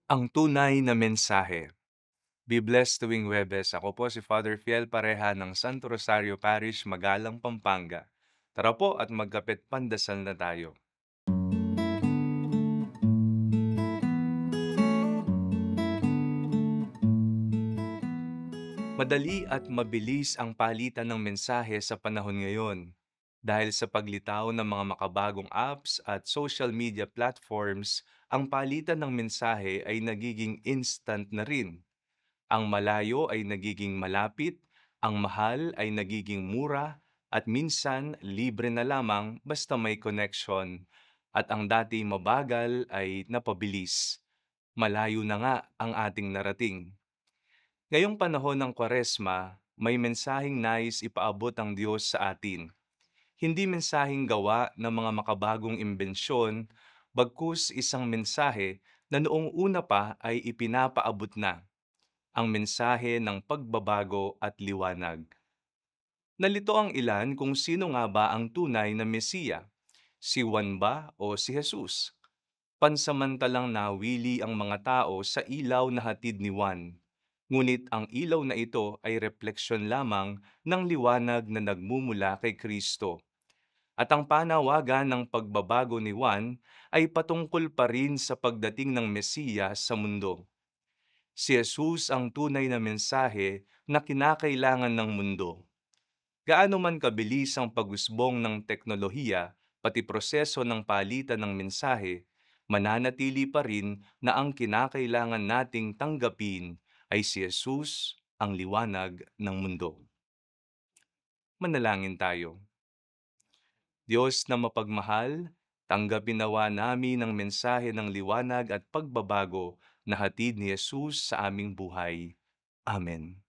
Ang tunay na mensahe. Be blessed tuwing Webes. Ako po si Father Fiel Pareha ng Santo Rosario Parish, Magalang, Pampanga. Tara po at magkapit pandasal na tayo. Madali at mabilis ang palitan ng mensahe sa panahon ngayon dahil sa paglitaw ng mga makabagong apps at social media platforms. Ang palitan ng mensahe ay nagiging instant na rin. Ang malayo ay nagiging malapit, ang mahal ay nagiging mura, at minsan libre na lamang basta may connection. At ang dati mabagal ay napabilis. Malayo na nga ang ating narating. Ngayong panahon ng Kwaresma, may mensaheng nais ipaabot ang Diyos sa atin. Hindi mensaheng gawa ng mga makabagong imbensyon, bagkus isang mensahe na noong una pa ay ipinapaabot na, ang mensahe ng pagbabago at liwanag. Nalito ang ilan kung sino nga ba ang tunay na Mesiya, si Juan ba o si Jesus? Pansamantalang nawili ang mga tao sa ilaw na hatid ni Juan. Ngunit ang ilaw na ito ay refleksyon lamang ng liwanag na nagmumula kay Kristo. At ang panawagan ng pagbabago ni Juan ay patungkol pa rin sa pagdating ng Mesiya sa mundo. Si Jesus ang tunay na mensahe na kinakailangan ng mundo. Gaano man kabilis ang pag-usbong ng teknolohiya, pati proseso ng palitan ng mensahe, mananatili pa rin na ang kinakailangan nating tanggapin ay si Jesus, ang liwanag ng mundo. Manalangin tayo. Diyos na mapagmahal, tanggapin nawa namin ang mensahe ng liwanag at pagbabago na hatid ni Jesus sa aming buhay. Amen.